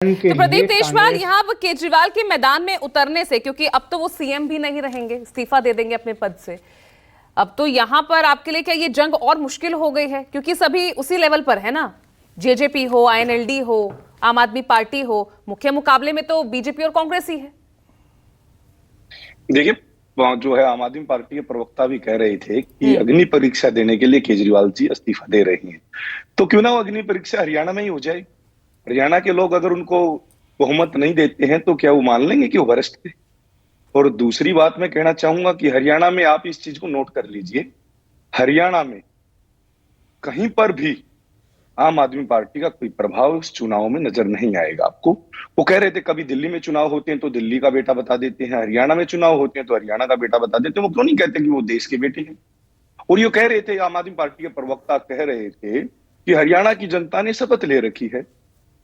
तो प्रदीप तेजपाल, कांग्रेस यहाँ अब केजरीवाल के मैदान में उतरने से, क्योंकि अब तो वो सीएम भी नहीं रहेंगे, इस्तीफा दे देंगे अपने पद से, अब तो यहाँ पर आपके लिए क्या ये जंग और मुश्किल हो गई है? क्योंकि सभी उसी लेवल पर है ना, जेजेपी हो, आईएनएलडी हो, आम आदमी पार्टी हो, मुख्य मुकाबले में तो बीजेपी और कांग्रेस ही है। देखिए, जो है आम आदमी पार्टी के प्रवक्ता भी कह रहे थे कि अग्नि परीक्षा देने के लिए केजरीवाल जी इस्तीफा दे रही हैं, तो क्यों ना वो अग्नि परीक्षा हरियाणा में ही हो जाए। हरियाणा के लोग अगर उनको बहुमत नहीं देते हैं तो क्या वो मान लेंगे कि वो वरिष्ठ थे? और दूसरी बात मैं कहना चाहूंगा कि हरियाणा में आप इस चीज को नोट कर लीजिए, हरियाणा में कहीं पर भी आम आदमी पार्टी का कोई प्रभाव इस चुनाव में नजर नहीं आएगा आपको। वो कह रहे थे कभी दिल्ली में चुनाव होते हैं तो दिल्ली का बेटा बता देते हैं, हरियाणा में चुनाव होते हैं तो हरियाणा का बेटा बता देते हैं। वो क्यों नहीं कहते कि वो देश के बेटे हैं? और ये कह रहे थे, आम आदमी पार्टी के प्रवक्ता कह रहे थे कि हरियाणा की जनता ने शपथ ले रखी है।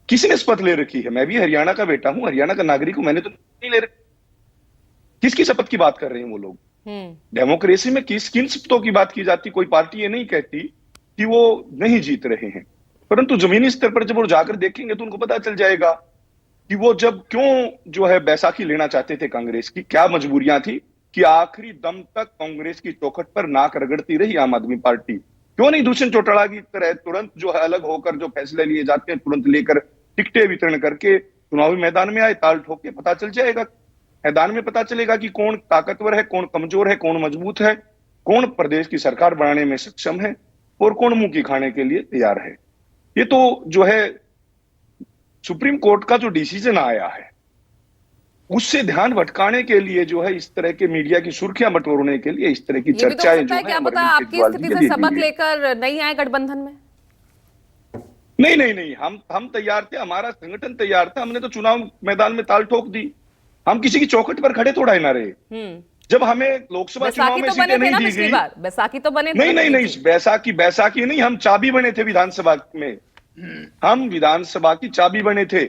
किसने शपथ ले रखी है? मैं भी हरियाणा का बेटा हूं, हरियाणा का नागरिक हूं, मैंने तो नहीं ले रखी। किसकी शपथ की बात कर रहे हैं वो लोग? डेमोक्रेसी में किन शपथों की बात की जाती? कोई पार्टी ये नहीं कहती कि वो नहीं जीत रहे हैं, परंतु जमीनी स्तर पर जब वो जाकर देखेंगे तो उनको पता चल जाएगा कि वो जब क्यों जो है बैसाखी लेना चाहते थे कांग्रेस की, क्या मजबूरियां थी कि आखिरी दम तक कांग्रेस की चौखट पर नाक रगड़ती रही आम आदमी पार्टी। क्यों नहीं दुष्यंत चौटाला की तरह तुरंत जो है अलग होकर जो फैसले लिए जाते हैं तुरंत लेकर टिकटें वितरण करके चुनावी मैदान में आए, ताल ठोक के पता चल जाएगा। मैदान में पता चलेगा कि कौन ताकतवर है, कौन कमजोर है, कौन मजबूत है, कौन प्रदेश की सरकार बनाने में सक्षम है और कौन मुंह की खाने के लिए तैयार है। ये तो जो है सुप्रीम कोर्ट का जो डिसीजन आया है उससे ध्यान भटकाने के लिए जो है इस तरह के मीडिया की सुर्खियां बटोरने के लिए इस तरह की चर्चाएं जो है, क्या पता आपकी स्थिति से सबक लेकर नहीं आए गठबंधन में? नहीं, हम तैयार थे, हमारा संगठन तैयार था, हमने तो चुनाव मैदान में ताल ठोक दी। हम किसी की चौखट पर खड़े थोड़ा ही ना रहे। जब हमें लोकसभा चुनाव में सीटें नहीं दी गई, बैसाखी तो बने, नहीं, बैसाखी नहीं, हम चाबी बने थे विधानसभा में। हम विधानसभा की चाबी बने थे।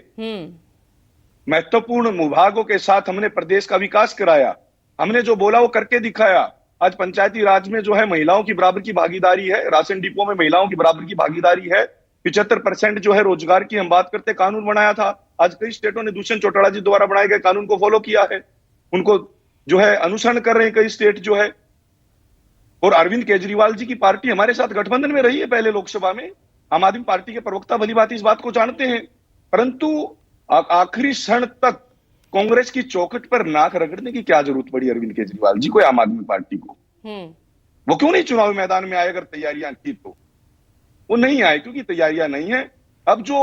महत्वपूर्ण विभागों के साथ हमने प्रदेश का विकास कराया, हमने जो बोला वो करके दिखाया। आज पंचायती राज में जो है महिलाओं की बराबर की भागीदारी है, राशन डिपो में महिलाओं की बराबर की भागीदारी है, 75% जो है रोजगार की हम बात करते कानून बनाया था। आज कई स्टेटों ने दुष्यंत चौटाला जी द्वारा बनाए गए कानून को फॉलो किया है, उनको जो है अनुसरण कर रहे हैं कई स्टेट जो है। और अरविंद केजरीवाल जी की पार्टी हमारे साथ गठबंधन में रही है पहले लोकसभा में। आम आदमी पार्टी के प्रवक्ता भली भांति इस बात को जानते हैं, परंतु आखिरी क्षण तक कांग्रेस की चौखट पर नाक रगड़ने की क्या जरूरत पड़ी अरविंद केजरीवाल जी को, आम आदमी पार्टी को? वो क्यों नहीं चुनावी मैदान में आए? अगर तैयारियां की तो वो नहीं आए क्योंकि तैयारियां नहीं है। अब जो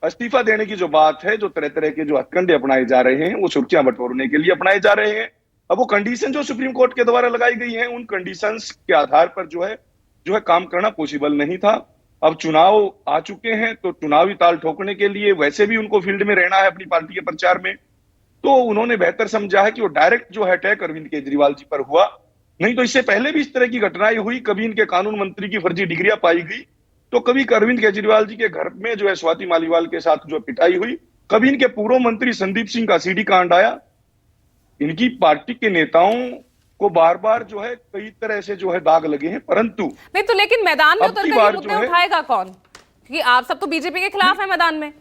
इस्तीफा देने की जो बात है, जो तरह तरह के जो हथकंडे अपनाए जा रहे हैं वो सुर्खियां बटोरने के लिए अपनाए जा रहे हैं। अब वो कंडीशन जो सुप्रीम कोर्ट के द्वारा लगाई गई है उन कंडीशंस के आधार पर जो है काम करना पॉसिबल नहीं था। अब चुनाव आ चुके हैं तो चुनावी ताल ठोकने के लिए वैसे भी उनको फील्ड में रहना है अपनी पार्टी के प्रचार में, तो उन्होंने बेहतर समझा है कि वो डायरेक्ट जो है अटैक अरविंद केजरीवाल जी पर हुआ। नहीं तो इससे पहले भी इस तरह की घटनाएं हुई, कभी इनके कानून मंत्री की फर्जी डिग्रियां पाई गई, तो कभी अरविंद केजरीवाल जी के घर में जो है स्वाति मालीवाल के साथ जो पिटाई हुई, कभी इनके पूर्व मंत्री संदीप सिंह का सीडी कांड आया। इनकी पार्टी के नेताओं को बार बार जो है कई तरह से जो है दाग लगे हैं, परंतु नहीं तो लेकिन मैदान में उतरकर ये मुद्दे उठाएगा कौन? क्योंकि आप सब तो बीजेपी के खिलाफ है मैदान में।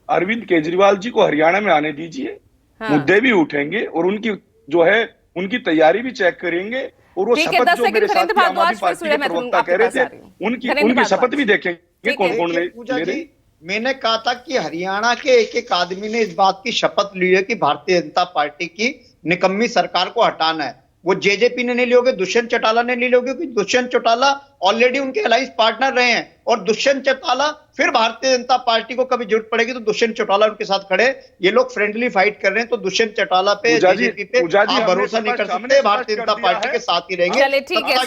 अरविंद केजरीवाल जी को हरियाणा में आने दीजिए, मुद्दे भी उठेंगे और उनकी जो है उनकी तैयारी भी चेक करेंगे और वो शपथ जो मेरे साथ आम आदमी पार्टी के प्रवक्ता कह रहे थे उनकी शपथ भी देखेंगे कौन कौन ले रहे। मैंने कहा था कि हरियाणा के एक एक आदमी ने इस बात की शपथ ली है कि भारतीय जनता पार्टी की निकम्मी सरकार को हटाना है। वो जेजेपी ने नहीं ली होगी, दुष्यंत चौटाला ने नहीं ली होगी, क्योंकि दुष्यंत चौटाला ऑलरेडी उनके अलायंस पार्टनर रहे हैं और दुष्यंत चौटाला फिर भारतीय जनता पार्टी को कभी जरूरत पड़ेगी तो दुष्यंत चौटाला उनके साथ खड़े। ये लोग फ्रेंडली फाइट कर रहे हैं तो दुष्यंत चौटाला पे, जेजेपी पे आप भरोसा नहीं कर सकते, भारतीय जनता पार्टी के साथ ही रहेंगे। चलिए ठीक है।